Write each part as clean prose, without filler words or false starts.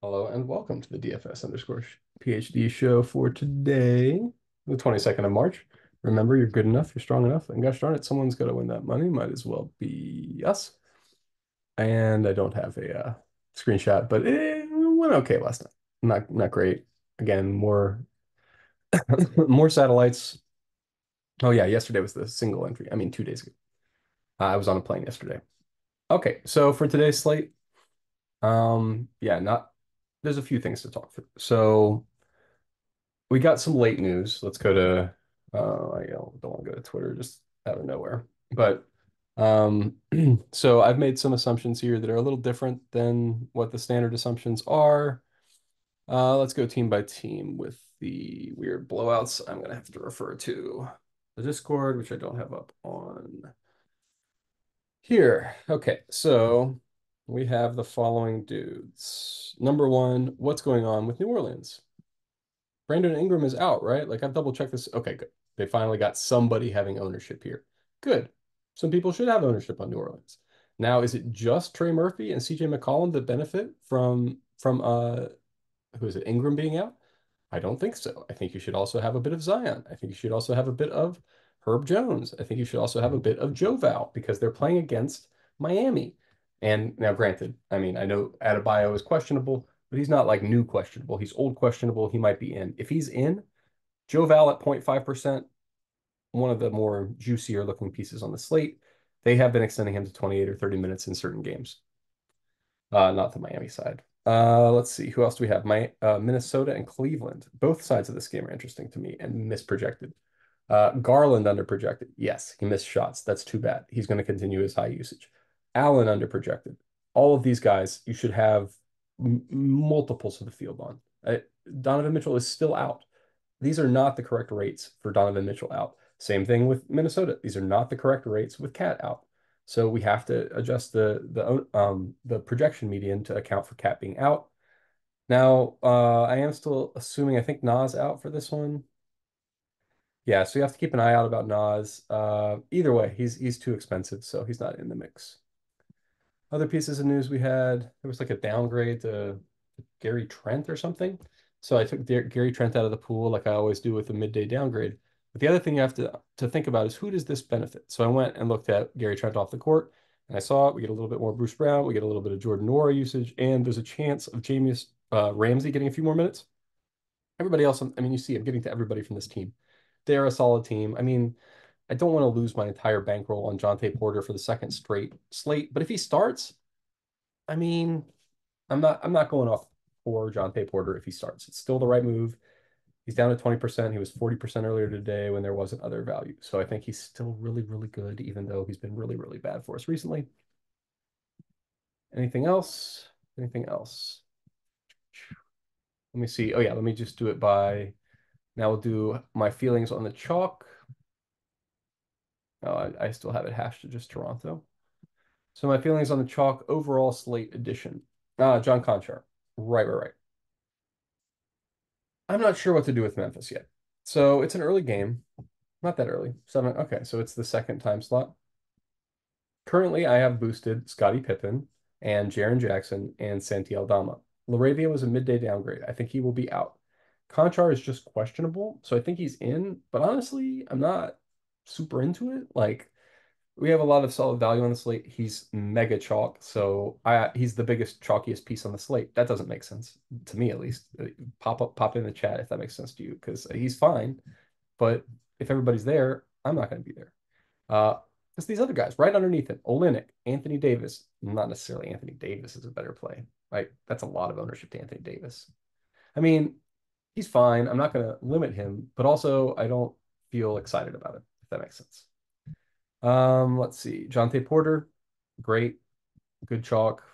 Hello and welcome to the DFS underscore PhD show for today, the 22nd of March. Remember, you're good enough, you're strong enough, and gosh darn it, someone's got to win that money. Might as well be us. And I don't have a screenshot, but it went okay last night. Not great. Again, more more satellites. Oh yeah, yesterday was the single entry. I mean, 2 days ago. I was on a plane yesterday. Okay, so for today's slate, yeah, not there's a few things to talk through. So we got some late news. Let's go to I don't want to go to Twitter just out of nowhere. But um so I've made some assumptions here that are a little different than what the standard assumptions are. Let's go team by team with the weird blowouts. I'm gonna have to refer to the Discord, which I don't have up on here. Okay, so we have the following dudes. Number one, what's going on with New Orleans? Brandon Ingram is out, right? Like I've double checked this. Okay, good. They finally got somebody having ownership here. Good. Some people should have ownership on New Orleans. Now, is it just Trey Murphy and CJ McCollum that benefit from who is it, Ingram being out? I don't think so. I think you should also have a bit of Zion. I think you should also have a bit of Herb Jones. I think you should also have a bit of Joe Val because they're playing against Miami. And now, granted, I mean, I know Adebayo is questionable, but he's not like new questionable. He's old questionable. He might be in. If he's in, Joe Val at 0.5%, one of the more juicier looking pieces on the slate. They have been extending him to 28 or 30 minutes in certain games. Not the Miami side. Let's see. Who else do we have? Minnesota and Cleveland. Both sides of this game are interesting to me and misprojected. Garland underprojected. Yes, he missed shots. That's too bad. He's going to continue his high usage. Allen underprojected. All of these guys, you should have multiples of the field on. Donovan Mitchell is still out. These are not the correct rates for Donovan Mitchell out. Same thing with Minnesota. These are not the correct rates with Cat out. So we have to adjust the projection median to account for Cat being out. Now, I am still assuming I think Nas out for this one. Yeah, so you have to keep an eye out about Nas. Either way, he's too expensive, so he's not in the mix. Other pieces of news we had, there was like a downgrade to Gary Trent or something. So I took Gary Trent out of the pool like I always do with a midday downgrade. But the other thing you have to think about is who does this benefit? So I went and looked at Gary Trent off the court, and I saw it. We get a little bit more Bruce Brown, we get a little bit of Jordan Nwora usage, and there's a chance of Jameis Ramsey getting a few more minutes. Everybody else, I mean, you see, I'm getting to everybody from this team. They're a solid team. I mean, I don't want to lose my entire bankroll on Jontay Porter for the second straight slate, but if he starts, I mean, I'm not going off for Jontay Porter if he starts. It's still the right move. He's down to 20%. He was 40% earlier today when there wasn't other value. So I think he's still really, really good, even though he's been really, really bad for us recently. Anything else? Anything else? Let me see. Oh yeah, let me just do it by now we'll do my feelings on the chalk. Oh, I still have it hashed to just Toronto. So my feelings on the chalk overall slate edition. John Conchar. Right. I'm not sure what to do with Memphis yet. So it's an early game. Not that early. Seven. Okay, so it's the second time slot. Currently, I have boosted Scottie Pippen and Jaren Jackson and Santi Aldama. Laravia was a midday downgrade. I think he will be out. Conchar is just questionable, so I think he's in. But honestly, I'm not super into it. Like we have a lot of solid value on the slate. He's mega chalk, so he's the biggest chalkiest piece on the slate. That doesn't make sense to me, at least. Pop in the chat if that makes sense to you, because he's fine. But if everybody's there, I'm not going to be there. Uh, it's these other guys right underneath it. Olynyk, Anthony Davis. Not necessarily Anthony Davis is a better play. Like that's a lot of ownership to Anthony Davis. I mean, he's fine. I'm not going to limit him, but also I don't feel excited about it, if that makes sense. Let's see. Jontay Porter, great, good chalk.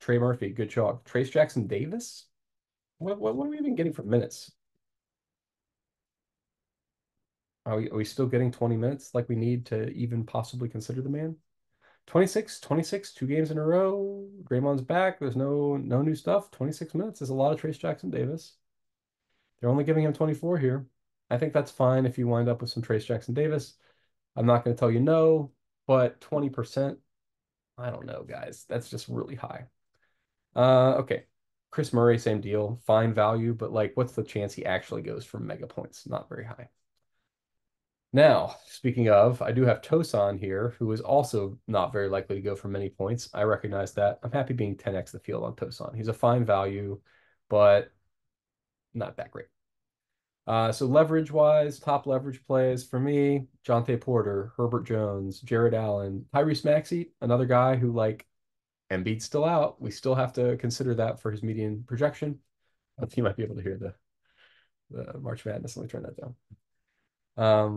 Trey Murphy, good chalk. Trace Jackson Davis. What are we even getting for minutes? Are we still getting 20 minutes like we need to even possibly consider the man? 26, 2 games in a row. Draymond's back. There's no new stuff. 26 minutes is a lot of Trace Jackson Davis. They're only giving him 24 here. I think that's fine if you wind up with some Trace Jackson Davis. I'm not going to tell you no, but 20%, I don't know, guys. That's just really high. Okay. Chris Murray, same deal, fine value, but like, what's the chance he actually goes for mega points? Not very high. Now, speaking of, I do have Tosan here, who is also not very likely to go for many points. I recognize that. I'm happy being 10x the field on Tosan. He's a fine value, but not that great. So leverage wise, top leverage plays for me, Jontay Porter, Herbert Jones, Jarrett Allen, Tyrese Maxey, another guy who like Embiid's still out. We still have to consider that for his median projection. You might be able to hear the March Madness. Let me turn that down.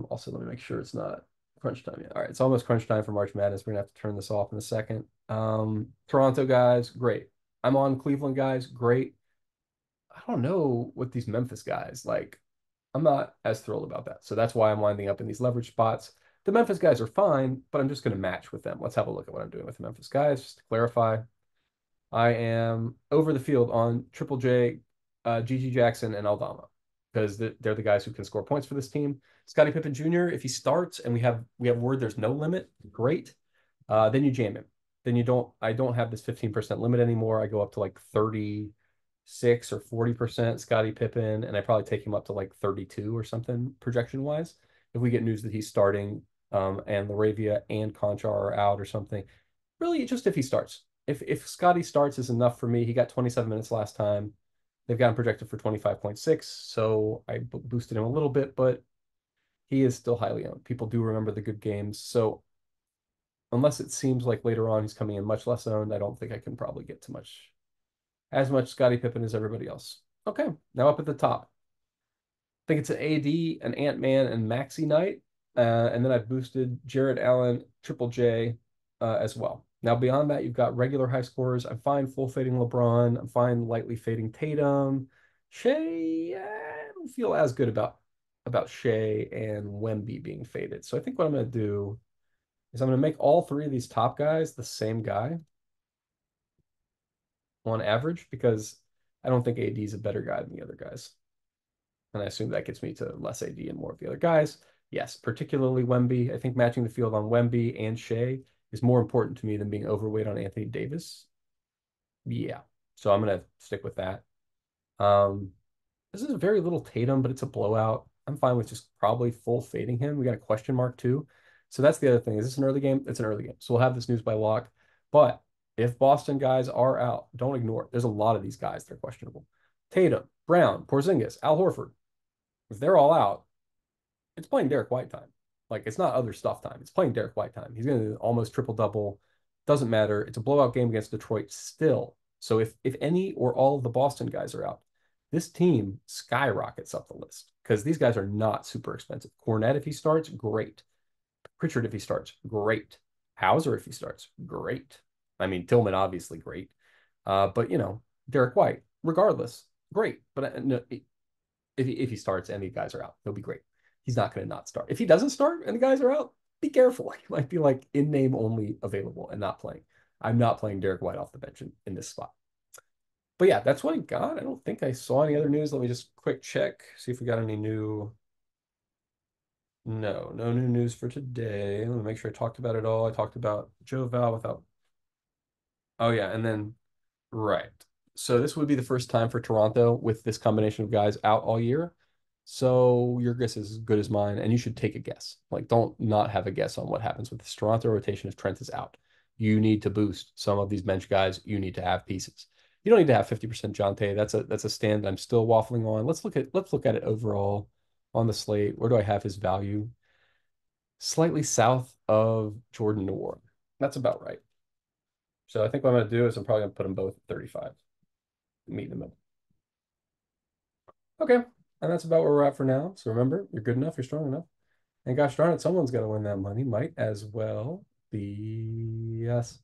Also, let me make sure it's not crunch time yet. All right, it's almost crunch time for March Madness. We're gonna have to turn this off in a second. Toronto guys, great. I'm on Cleveland guys, great. I don't know what these Memphis guys like. I'm not as thrilled about that. So that's why I'm winding up in these leverage spots. The Memphis guys are fine, but I'm just going to match with them. Let's have a look at what I'm doing with the Memphis guys. Just to clarify, I am over the field on Triple J, GG Jackson, and Aldama because they're the guys who can score points for this team. Scottie Pippen Jr., if he starts and we have word there's no limit, great. Then you jam him. Then I don't have this 15% limit anymore. I go up to like 36 or 40% Scottie Pippen, and I probably take him up to like 32 or something projection wise. If we get news that he's starting, and Laravia and Conchar are out or something. Really, just if he starts. If Scottie starts is enough for me. He got 27 minutes last time. They've got him projected for 25.6, so I boosted him a little bit, but he is still highly owned. People do remember the good games. So unless it seems like later on he's coming in much less owned, I don't think I can probably get to as much Scottie Pippen as everybody else. Okay, now up at the top. I think it's an AD, an Ant-Man, and Maxi Knight. And then I've boosted Jarrett Allen, Triple J as well. Now, beyond that, you've got regular high scorers. I'm fine full fading LeBron. I'm fine lightly fading Tatum. Shea, I don't feel as good about Shea and Wemby being faded. So I think what I'm going to do is I'm going to make all three of these top guys the same guy on average because I don't think AD is a better guy than the other guys. And I assume that gets me to less AD and more of the other guys. Yes, particularly Wemby. I think matching the field on Wemby and Shea is more important to me than being overweight on Anthony Davis. Yeah, so I'm going to stick with that. Um, this is very little Tatum, but it's a blowout. I'm fine with just probably full fading him. We got a question mark too. So that's the other thing. Is this an early game? It's an early game. So we'll have this news by lock. But if Boston guys are out, don't ignore it. There's a lot of these guys that are questionable. Tatum, Brown, Porzingis, Al Horford. If they're all out, it's playing Derek White time. Like it's not other stuff time. It's playing Derek White time. He's going to almost triple double. Doesn't matter. It's a blowout game against Detroit still. So if any or all of the Boston guys are out, this team skyrockets up the list because these guys are not super expensive. Cornette if he starts, great. Pritchard if he starts, great. Hauser if he starts, great. I mean Tillman obviously great, but Derek White regardless, great. But no, if he starts and the guys are out, he'll be great. He's not going to not start. If he doesn't start and the guys are out, be careful. He might be like in name only available and not playing. I'm not playing Derek White off the bench in this spot. But yeah, that's what I got. I don't think I saw any other news. Let me just quick check, see if we got any new. No new news for today. Let me make sure I talked about it all. I talked about Joe Val without. Oh yeah, and then right. So this would be the first time for Toronto with this combination of guys out all year. So your guess is as good as mine, and you should take a guess. Like, don't not have a guess on what happens with this Toronto rotation if Trent is out. You need to boost some of these bench guys. You need to have pieces. You don't need to have 50% Jontay. That's a stand I'm still waffling on. Let's look at it overall on the slate. Where do I have his value? Slightly south of Jordan Nwora. That's about right. So I think what I'm going to do is I'm probably going to put them both at 35. Meet in the middle. Okay. And that's about where we're at for now. So remember, you're good enough, you're strong enough. And gosh darn it, someone's got to win that money. Might as well be us.